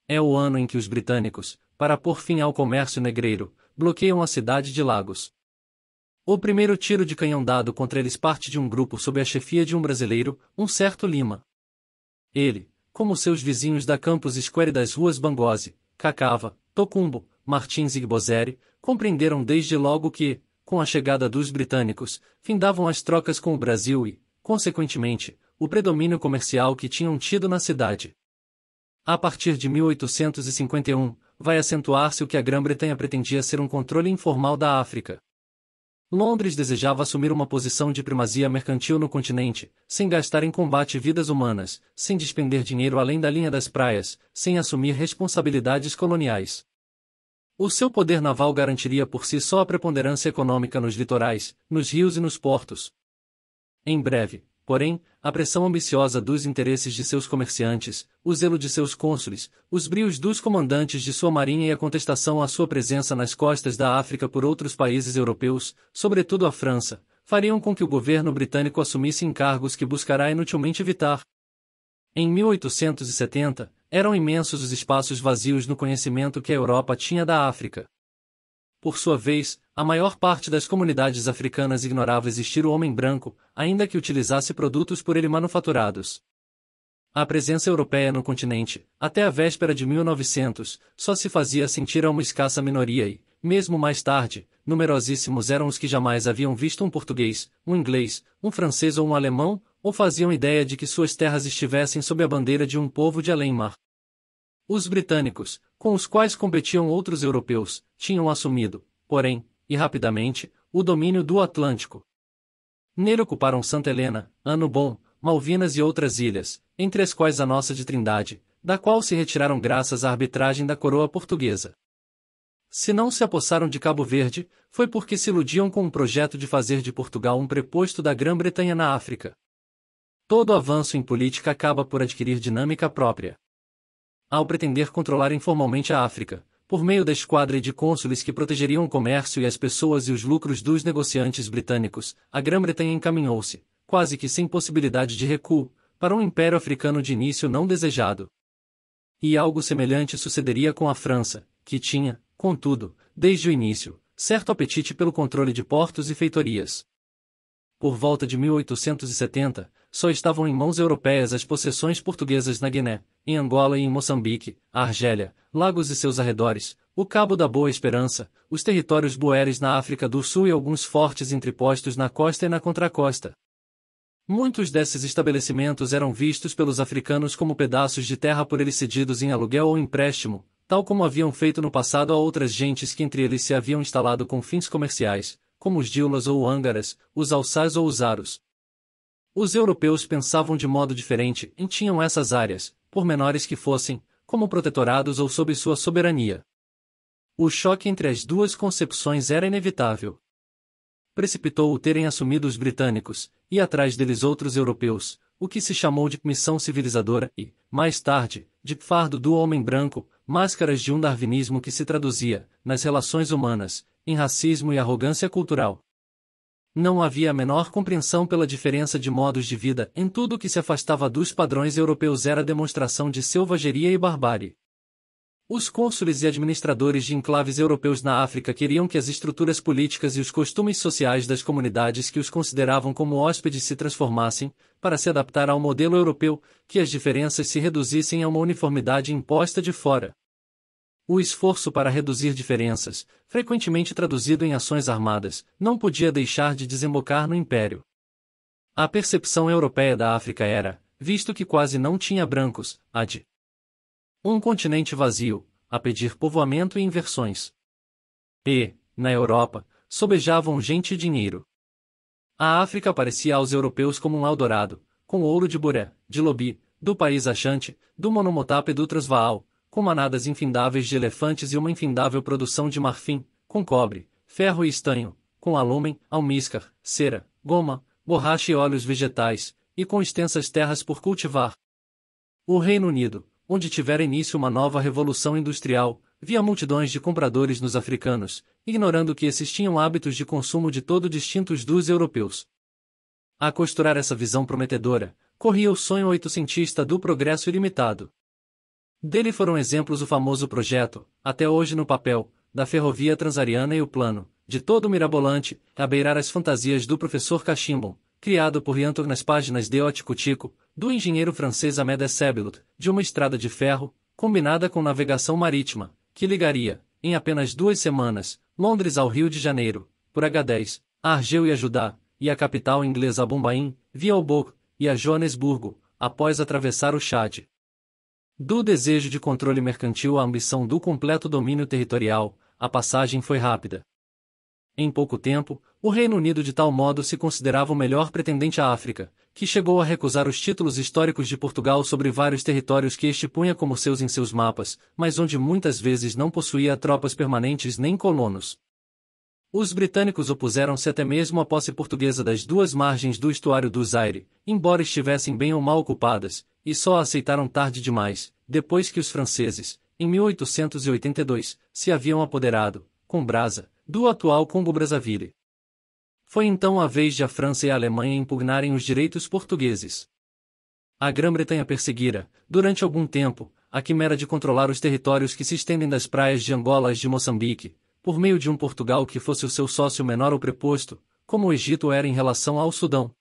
É o ano em que os britânicos, para pôr fim ao comércio negreiro, bloqueiam a cidade de Lagos. O primeiro tiro de canhão dado contra eles parte de um grupo sob a chefia de um brasileiro, um certo Lima. Ele, como seus vizinhos da Campus Square e das ruas Bangose, Cacava, Tocumbo, Martins e Gbozere, compreenderam desde logo que, com a chegada dos britânicos, findavam as trocas com o Brasil e, consequentemente, o predomínio comercial que tinham tido na cidade. A partir de 1851, vai acentuar-se o que a Grã-Bretanha pretendia ser um controle informal da África. Londres desejava assumir uma posição de primazia mercantil no continente, sem gastar em combate vidas humanas, sem despender dinheiro além da linha das praias, sem assumir responsabilidades coloniais. O seu poder naval garantiria por si só a preponderância econômica nos litorais, nos rios e nos portos. Em breve, porém, a pressão ambiciosa dos interesses de seus comerciantes, o zelo de seus cônsules, os brios dos comandantes de sua marinha e a contestação à sua presença nas costas da África por outros países europeus, sobretudo a França, fariam com que o governo britânico assumisse encargos que buscará inutilmente evitar. Em 1870, eram imensos os espaços vazios no conhecimento que a Europa tinha da África. Por sua vez, a maior parte das comunidades africanas ignorava existir o homem branco, ainda que utilizasse produtos por ele manufaturados. A presença europeia no continente, até a véspera de 1900, só se fazia sentir a uma escassa minoria e, mesmo mais tarde, numerosíssimos eram os que jamais haviam visto um português, um inglês, um francês ou um alemão, ou faziam ideia de que suas terras estivessem sob a bandeira de um povo de além-mar. Os britânicos, com os quais competiam outros europeus, tinham assumido, porém, e rapidamente, o domínio do Atlântico. Nele ocuparam Santa Helena, Ano Bom, Malvinas e outras ilhas, entre as quais a nossa de Trindade, da qual se retiraram graças à arbitragem da coroa portuguesa. Se não se apossaram de Cabo Verde, foi porque se iludiam com o projeto de fazer de Portugal um preposto da Grã-Bretanha na África. Todo avanço em política acaba por adquirir dinâmica própria. Ao pretender controlar informalmente a África, por meio da esquadra de cônsules que protegeriam o comércio e as pessoas e os lucros dos negociantes britânicos, a Grã-Bretanha encaminhou-se, quase que sem possibilidade de recuo, para um império africano de início não desejado. E algo semelhante sucederia com a França, que tinha, contudo, desde o início, certo apetite pelo controle de portos e feitorias. Por volta de 1870, só estavam em mãos europeias as possessões portuguesas na Guiné, em Angola e em Moçambique, a Argélia, Lagos e seus arredores, o Cabo da Boa Esperança, os territórios boeres na África do Sul e alguns fortes entrepostos na costa e na contracosta. Muitos desses estabelecimentos eram vistos pelos africanos como pedaços de terra por eles cedidos em aluguel ou empréstimo, tal como haviam feito no passado a outras gentes que entre eles se haviam instalado com fins comerciais, como os diulas ou ângaras, os alçás ou os aros. Os europeus pensavam de modo diferente e tinham essas áreas, por menores que fossem, como protetorados ou sob sua soberania. O choque entre as duas concepções era inevitável. Precipitou o terem assumido os britânicos, e atrás deles outros europeus, o que se chamou de missão civilizadora e, mais tarde, de fardo do homem branco, máscaras de um darwinismo que se traduzia, nas relações humanas, em racismo e arrogância cultural. Não havia a menor compreensão pela diferença de modos de vida, em tudo que se afastava dos padrões europeus era demonstração de selvageria e barbárie. Os cônsules e administradores de enclaves europeus na África queriam que as estruturas políticas e os costumes sociais das comunidades que os consideravam como hóspedes se transformassem, para se adaptar ao modelo europeu, que as diferenças se reduzissem a uma uniformidade imposta de fora. O esforço para reduzir diferenças, frequentemente traduzido em ações armadas, não podia deixar de desembocar no império. A percepção europeia da África era, visto que quase não tinha brancos, a de um continente vazio, a pedir povoamento e inversões. E, na Europa, sobejavam gente e dinheiro. A África parecia aos europeus como um Eldorado, com ouro de Boré, de Lobi, do país Achante, do Monomotapa e do Transvaal, com manadas infindáveis de elefantes e uma infindável produção de marfim, com cobre, ferro e estanho, com alumem, almíscar, cera, goma, borracha e óleos vegetais, e com extensas terras por cultivar. O Reino Unido, onde tivera início uma nova revolução industrial, via multidões de compradores nos africanos, ignorando que esses tinham hábitos de consumo de todo distintos dos europeus. A costurar essa visão prometedora, corria o sonho oitocentista do progresso ilimitado. Dele foram exemplos o famoso projeto, até hoje no papel, da ferrovia transariana e o plano, de todo mirabolante, a beirar as fantasias do professor Cachimbon, criado por Riantor nas páginas de Otico-Tico, do engenheiro francês Amédée Sebelut, de uma estrada de ferro, combinada com navegação marítima, que ligaria, em apenas 2 semanas, Londres ao Rio de Janeiro, por Agadez, a Argel e a Judá, e a capital inglesa a Bombaim, via Obock, e a Joanesburgo, após atravessar o Chad. Do desejo de controle mercantil à ambição do completo domínio territorial, a passagem foi rápida. Em pouco tempo, o Reino Unido de tal modo se considerava o melhor pretendente à África, que chegou a recusar os títulos históricos de Portugal sobre vários territórios que este punha como seus em seus mapas, mas onde muitas vezes não possuía tropas permanentes nem colonos. Os britânicos opuseram-se até mesmo à posse portuguesa das 2 margens do estuário do Zaire, embora estivessem bem ou mal ocupadas, e só a aceitaram tarde demais, depois que os franceses, em 1882, se haviam apoderado, com brasa, do atual Congo-Brazzaville. Foi então a vez de a França e a Alemanha impugnarem os direitos portugueses. A Grã-Bretanha perseguira, durante algum tempo, a quimera de controlar os territórios que se estendem das praias de Angola às de Moçambique, por meio de um Portugal que fosse o seu sócio menor ou preposto, como o Egito era em relação ao Sudão.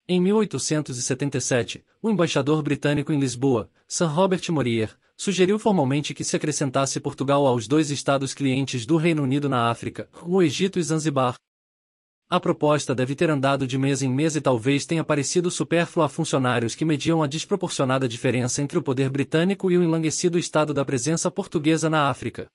Em 1877, o embaixador britânico em Lisboa, Sir Robert Morier, sugeriu formalmente que se acrescentasse Portugal aos dois estados clientes do Reino Unido na África, o Egito e Zanzibar. A proposta deve ter andado de mês em mês e talvez tenha parecido supérflua a funcionários que mediam a desproporcionada diferença entre o poder britânico e o enlanguecido estado da presença portuguesa na África.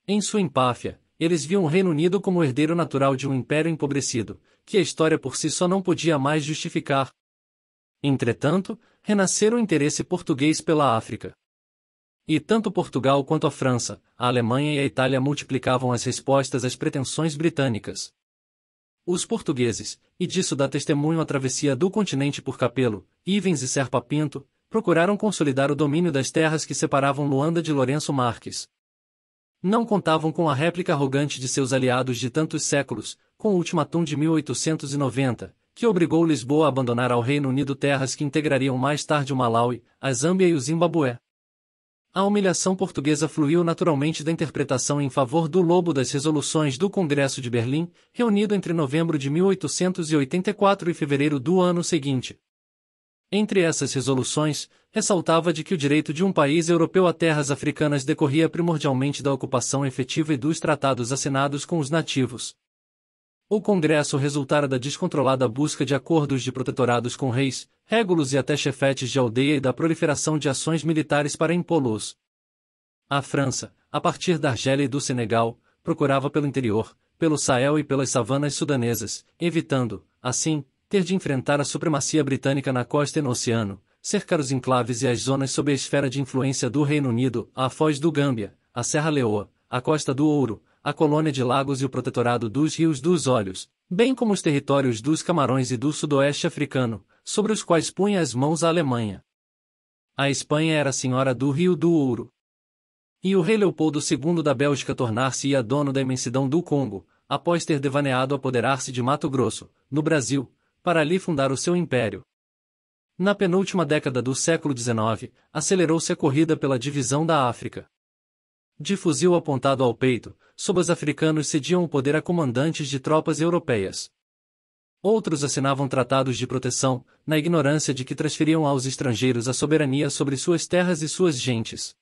Em sua empáfia, eles viam o Reino Unido como herdeiro natural de um império empobrecido, que a história por si só não podia mais justificar. Entretanto, renascera o interesse português pela África. E tanto Portugal quanto a França, a Alemanha e a Itália multiplicavam as respostas às pretensões britânicas. Os portugueses, e disso dá testemunho a travessia do continente por Capelo, Ivens e Serpa Pinto, procuraram consolidar o domínio das terras que separavam Luanda de Lourenço Marques. Não contavam com a réplica arrogante de seus aliados de tantos séculos, com o ultimatum de 1890, que obrigou Lisboa a abandonar ao Reino Unido terras que integrariam mais tarde o Malaui, a Zâmbia e o Zimbabué. A humilhação portuguesa fluiu naturalmente da interpretação em favor do Lobo das resoluções do Congresso de Berlim, reunido entre novembro de 1884 e fevereiro do ano seguinte. Entre essas resoluções, ressaltava de que o direito de um país europeu a terras africanas decorria primordialmente da ocupação efetiva e dos tratados assinados com os nativos. O Congresso resultara da descontrolada busca de acordos de protetorados com reis, régulos e até chefetes de aldeia e da proliferação de ações militares para impô-los. A França, a partir da Argélia e do Senegal, procurava pelo interior, pelo Sahel e pelas savanas sudanesas, evitando, assim, ter de enfrentar a supremacia britânica na costa e no oceano, cercar os enclaves e as zonas sob a esfera de influência do Reino Unido, a Foz do Gâmbia, a Serra Leoa, a Costa do Ouro, a Colônia de Lagos e o Protetorado dos Rios dos Olhos, bem como os territórios dos Camarões e do Sudoeste Africano, sobre os quais punha as mãos a Alemanha. A Espanha era a senhora do Rio do Ouro. E o rei Leopoldo II da Bélgica tornar-se-ia dono da imensidão do Congo, após ter devaneado apoderar-se de Mato Grosso, no Brasil, para ali fundar o seu império. Na penúltima década do século XIX, acelerou-se a corrida pela divisão da África. De fuzil apontado ao peito, sob os africanos cediam o poder a comandantes de tropas europeias. Outros assinavam tratados de proteção, na ignorância de que transferiam aos estrangeiros a soberania sobre suas terras e suas gentes.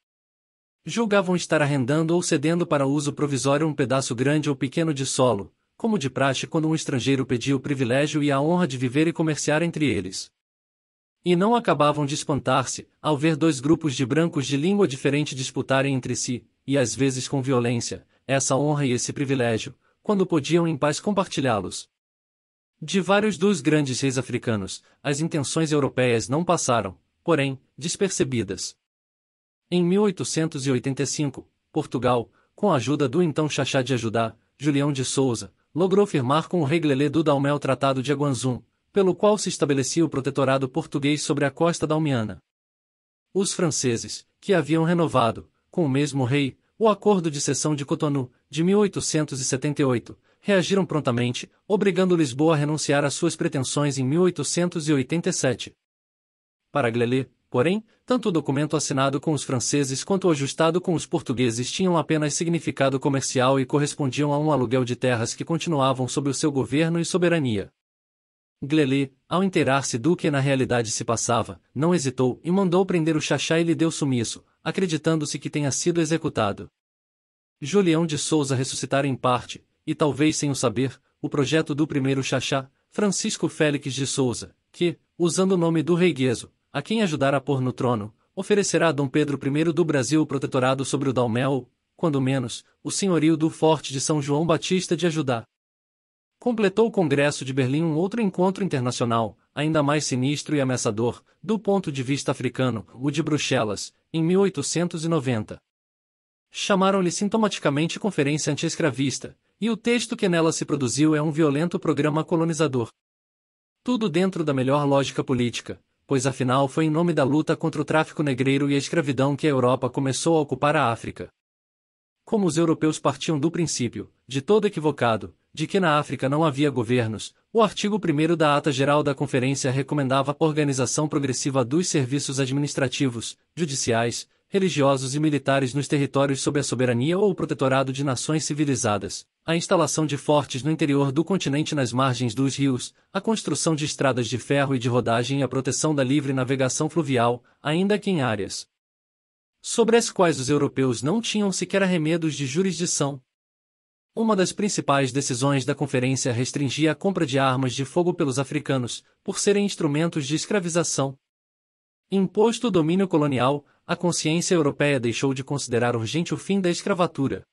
Julgavam estar arrendando ou cedendo para uso provisório um pedaço grande ou pequeno de solo, como de praxe quando um estrangeiro pedia o privilégio e a honra de viver e comerciar entre eles. E não acabavam de espantar-se, ao ver dois grupos de brancos de língua diferente disputarem entre si, e às vezes com violência, essa honra e esse privilégio, quando podiam em paz compartilhá-los. De vários dos grandes reis africanos, as intenções europeias não passaram, porém, despercebidas. Em 1885, Portugal, com a ajuda do então Xaxá de Ajudá, Julião de Souza, logrou firmar com o rei Glelê do Daomé o Tratado de Aguanzum, pelo qual se estabelecia o protetorado português sobre a costa dalmiana. Os franceses, que haviam renovado, com o mesmo rei, o Acordo de Cessão de Cotonou, de 1878, reagiram prontamente, obrigando Lisboa a renunciar às suas pretensões em 1887. Para Glelê, porém, tanto o documento assinado com os franceses quanto o ajustado com os portugueses tinham apenas significado comercial e correspondiam a um aluguel de terras que continuavam sob o seu governo e soberania. Glelê, ao inteirar-se do que na realidade se passava, não hesitou e mandou prender o Xaxá e lhe deu sumiço, acreditando-se que tenha sido executado. Julião de Souza ressuscitara em parte, e talvez sem o saber, o projeto do primeiro Xaxá, Francisco Félix de Souza, que, usando o nome do rei Gueso, a quem ajudara a pôr no trono, oferecerá a Dom Pedro I do Brasil o protetorado sobre o Daomé ou, quando menos, o senhorio do Forte de São João Batista de Ajudá. Completou o Congresso de Berlim um outro encontro internacional, ainda mais sinistro e ameaçador, do ponto de vista africano, o de Bruxelas, em 1890. Chamaram-lhe sintomaticamente Conferência Anti-Escravista, e o texto que nela se produziu é um violento programa colonizador. Tudo dentro da melhor lógica política, pois afinal foi em nome da luta contra o tráfico negreiro e a escravidão que a Europa começou a ocupar a África. Como os europeus partiam do princípio, de todo equivocado, de que na África não havia governos, o artigo 1º da Ata Geral da Conferência recomendava a organização progressiva dos serviços administrativos, judiciais, religiosos e militares nos territórios sob a soberania ou o protetorado de nações civilizadas, a instalação de fortes no interior do continente nas margens dos rios, a construção de estradas de ferro e de rodagem e a proteção da livre navegação fluvial, ainda que em áreas sobre as quais os europeus não tinham sequer arremedos de jurisdição. Uma das principais decisões da conferência restringia a compra de armas de fogo pelos africanos, por serem instrumentos de escravização. Imposto o domínio colonial, a consciência europeia deixou de considerar urgente o fim da escravatura.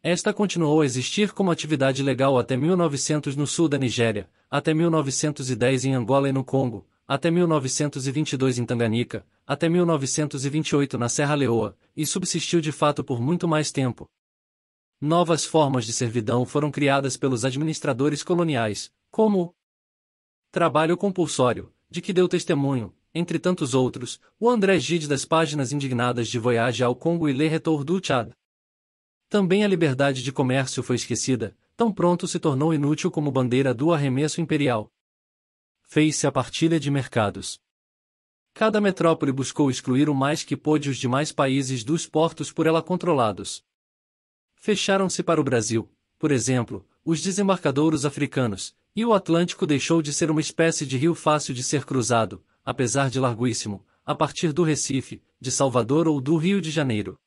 Esta continuou a existir como atividade legal até 1900 no sul da Nigéria, até 1910 em Angola e no Congo, até 1922 em Tanganica, até 1928 na Serra Leoa, e subsistiu de fato por muito mais tempo. Novas formas de servidão foram criadas pelos administradores coloniais, como o trabalho compulsório, de que deu testemunho, entre tantos outros, o André Gide das páginas indignadas de Voyage ao Congo e Le Retour du Tchad. Também a liberdade de comércio foi esquecida, tão pronto se tornou inútil como bandeira do arremesso imperial. Fez-se a partilha de mercados. Cada metrópole buscou excluir o mais que pôde os demais países dos portos por ela controlados. Fecharam-se para o Brasil, por exemplo, os desembarcadouros africanos, e o Atlântico deixou de ser uma espécie de rio fácil de ser cruzado, apesar de larguíssimo, a partir do Recife, de Salvador ou do Rio de Janeiro.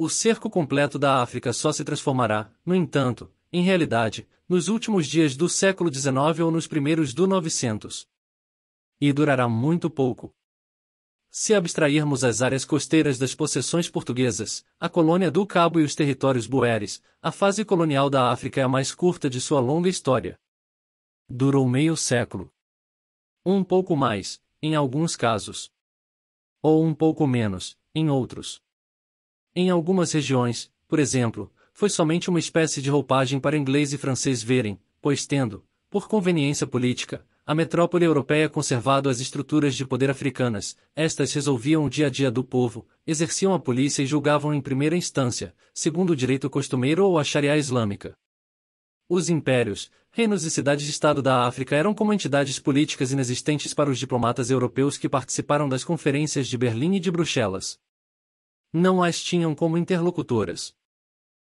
O cerco completo da África só se transformará, no entanto, em realidade, nos últimos dias do século XIX ou nos primeiros do 900. E durará muito pouco. Se abstrairmos as áreas costeiras das possessões portuguesas, a colônia do Cabo e os territórios boeres, a fase colonial da África é a mais curta de sua longa história. Durou meio século. Um pouco mais, em alguns casos. Ou um pouco menos, em outros. Em algumas regiões, por exemplo, foi somente uma espécie de roupagem para inglês e francês verem, pois tendo, por conveniência política, a metrópole europeia conservado as estruturas de poder africanas, estas resolviam o dia a dia do povo, exerciam a polícia e julgavam em primeira instância, segundo o direito costumeiro ou a Sharia islâmica. Os impérios, reinos e cidades-estado da África eram como entidades políticas inexistentes para os diplomatas europeus que participaram das conferências de Berlim e de Bruxelas. Não as tinham como interlocutoras.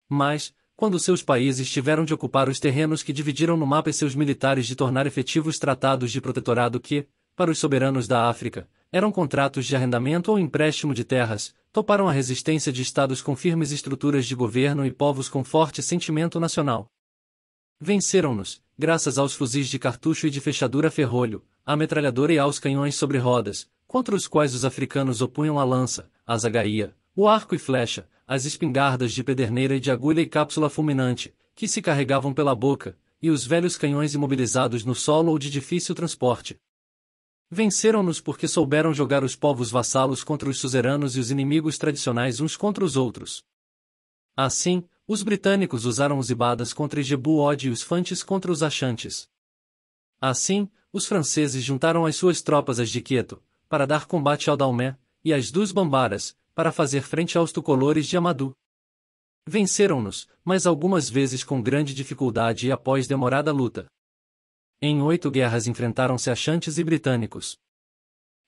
Mas, quando seus países tiveram de ocupar os terrenos que dividiram no mapa e seus militares de tornar efetivos tratados de protetorado que, para os soberanos da África, eram contratos de arrendamento ou empréstimo de terras, toparam a resistência de estados com firmes estruturas de governo e povos com forte sentimento nacional. Venceram-nos, graças aos fuzis de cartucho e de fechadura ferrolho, à metralhadora e aos canhões sobre rodas, contra os quais os africanos opunham a lança, a zagaia, o arco e flecha, as espingardas de pederneira e de agulha e cápsula fulminante, que se carregavam pela boca, e os velhos canhões imobilizados no solo ou de difícil transporte. Venceram-nos porque souberam jogar os povos vassalos contra os suzeranos e os inimigos tradicionais uns contra os outros. Assim, os britânicos usaram os ibadas contra Ijebu-Ode e os fantes contra os achantes. Assim, os franceses juntaram as suas tropas às de Queto, para dar combate ao Daomé, e às dos Bambaras, para fazer frente aos tucolores de Amadou. Venceram-nos, mas algumas vezes com grande dificuldade e após demorada luta. Em 8 guerras enfrentaram-se achantes e britânicos.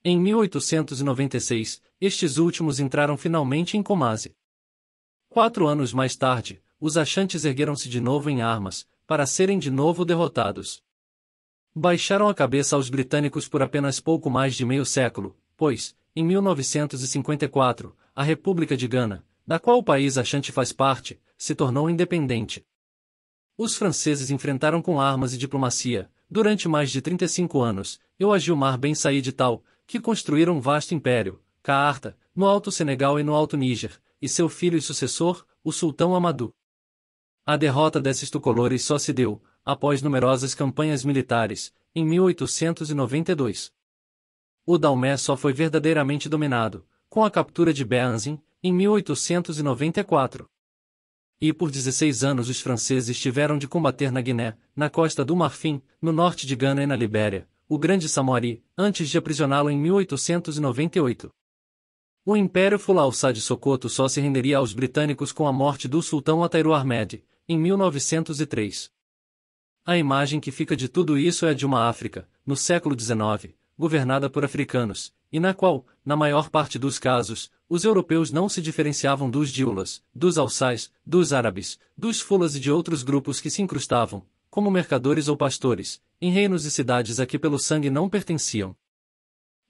Em 1896, estes últimos entraram finalmente em Kumasi. 4 anos mais tarde, os achantes ergueram-se de novo em armas, para serem de novo derrotados. Baixaram a cabeça aos britânicos por apenas pouco mais de meio século, pois, em 1954, a República de Gana, da qual o país achante faz parte, se tornou independente. Os franceses enfrentaram com armas e diplomacia, durante mais de 35 anos, a Gilmar Ben Said Tal, que construíram um vasto império, Kaarta, no Alto Senegal e no Alto Níger, e seu filho e sucessor, o Sultão Amadou. A derrota desses tucolores só se deu, após numerosas campanhas militares, em 1892. O Daomé só foi verdadeiramente dominado, com a captura de Beanzin, em 1894. E por 16 anos os franceses tiveram de combater na Guiné, na costa do Marfim, no norte de Gana e na Libéria, o Grande Samoari, antes de aprisioná-lo em 1898. O Império Fulausá de Sokoto só se renderia aos britânicos com a morte do Sultão Atairu Ahmed, em 1903. A imagem que fica de tudo isso é a de uma África, no século XIX, governada por africanos, e na qual, na maior parte dos casos, os europeus não se diferenciavam dos diulas, dos alçais, dos árabes, dos fulas e de outros grupos que se incrustavam, como mercadores ou pastores, em reinos e cidades a que pelo sangue não pertenciam.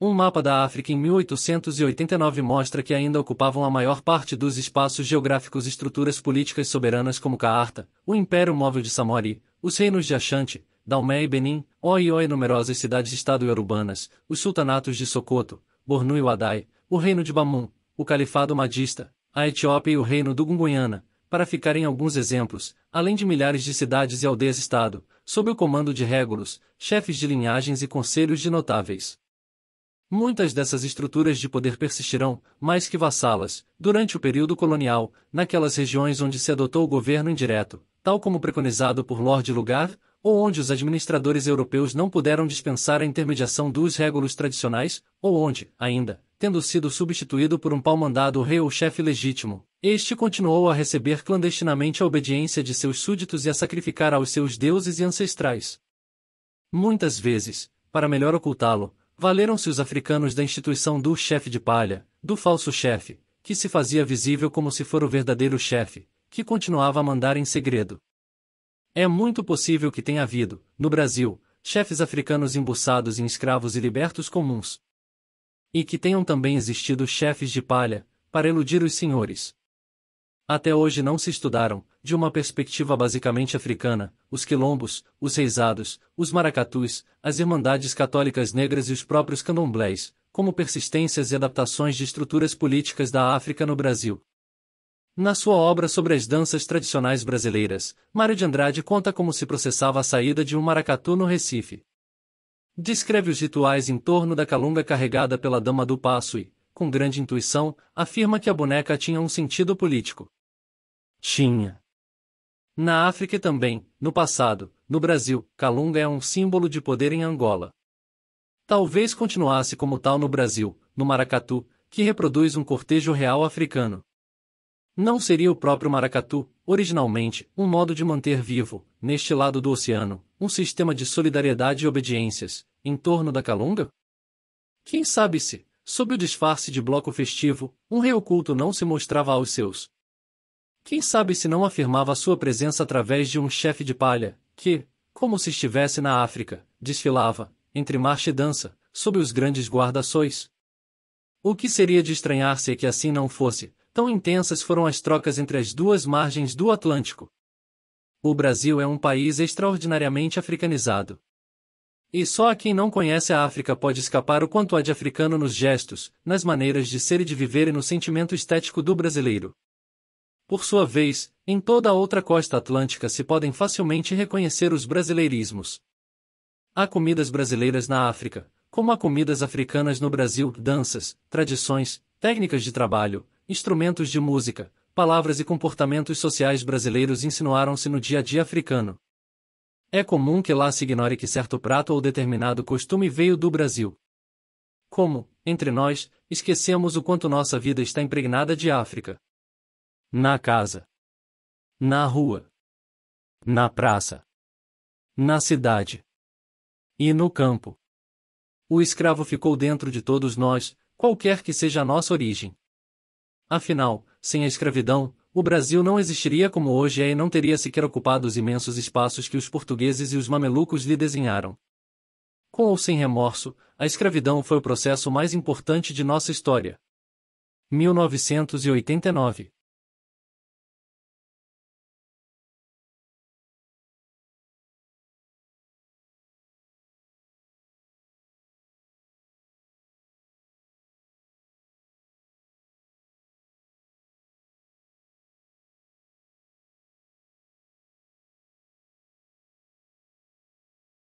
Um mapa da África em 1889 mostra que ainda ocupavam a maior parte dos espaços geográficos estruturas políticas soberanas como Caarta, o Império Móvel de Samori, os reinos de Ashanti, Daomé e Benin, e numerosas cidades-estado urbanas, os sultanatos de Sokoto, Bornu e Wadai, o reino de Bamum, o califado Madista, a Etiópia e o reino do Gungunhana, para ficarem alguns exemplos, além de milhares de cidades e aldeias-estado, sob o comando de régulos, chefes de linhagens e conselhos de notáveis. Muitas dessas estruturas de poder persistirão, mais que vassalas, durante o período colonial, naquelas regiões onde se adotou o governo indireto, tal como preconizado por Lord Lugar, ou onde os administradores europeus não puderam dispensar a intermediação dos régulos tradicionais, ou onde, ainda, tendo sido substituído por um pau-mandado o rei ou chefe legítimo, este continuou a receber clandestinamente a obediência de seus súditos e a sacrificar aos seus deuses e ancestrais. Muitas vezes, para melhor ocultá-lo, valeram-se os africanos da instituição do chefe de palha, do falso chefe, que se fazia visível como se for o verdadeiro chefe, que continuava a mandar em segredo. É muito possível que tenha havido, no Brasil, chefes africanos embuçados em escravos e libertos comuns. E que tenham também existido chefes de palha, para iludir os senhores. Até hoje não se estudaram, de uma perspectiva basicamente africana, os quilombos, os reisados, os maracatus, as irmandades católicas negras e os próprios candomblés, como persistências e adaptações de estruturas políticas da África no Brasil. Na sua obra sobre as danças tradicionais brasileiras, Mário de Andrade conta como se processava a saída de um maracatu no Recife. Descreve os rituais em torno da calunga carregada pela dama do passo e, com grande intuição, afirma que a boneca tinha um sentido político. Tinha. Na África e também, no passado, no Brasil, calunga é um símbolo de poder em Angola. Talvez continuasse como tal no Brasil, no maracatu, que reproduz um cortejo real africano. Não seria o próprio maracatu, originalmente, um modo de manter vivo, neste lado do oceano, um sistema de solidariedade e obediências, em torno da calunga? Quem sabe se, sob o disfarce de bloco festivo, um rei oculto não se mostrava aos seus. Quem sabe se não afirmava sua presença através de um chefe de palha, que, como se estivesse na África, desfilava, entre marcha e dança, sob os grandes guarda-sóis? O que seria de estranhar-se é que assim não fosse, tão intensas foram as trocas entre as duas margens do Atlântico. O Brasil é um país extraordinariamente africanizado. E só a quem não conhece a África pode escapar o quanto há de africano nos gestos, nas maneiras de ser e de viver e no sentimento estético do brasileiro. Por sua vez, em toda a outra costa atlântica se podem facilmente reconhecer os brasileirismos. Há comidas brasileiras na África, como há comidas africanas no Brasil, danças, tradições, técnicas de trabalho, instrumentos de música, palavras e comportamentos sociais brasileiros insinuaram-se no dia a dia africano. É comum que lá se ignore que certo prato ou determinado costume veio do Brasil. Como, entre nós, esquecemos o quanto nossa vida está impregnada de África. Na casa. Na rua. Na praça. Na cidade. E no campo. O escravo ficou dentro de todos nós, qualquer que seja a nossa origem. Afinal, sem a escravidão, o Brasil não existiria como hoje é e não teria sequer ocupado os imensos espaços que os portugueses e os mamelucos lhe desenharam. Com ou sem remorso, a escravidão foi o processo mais importante de nossa história. 1989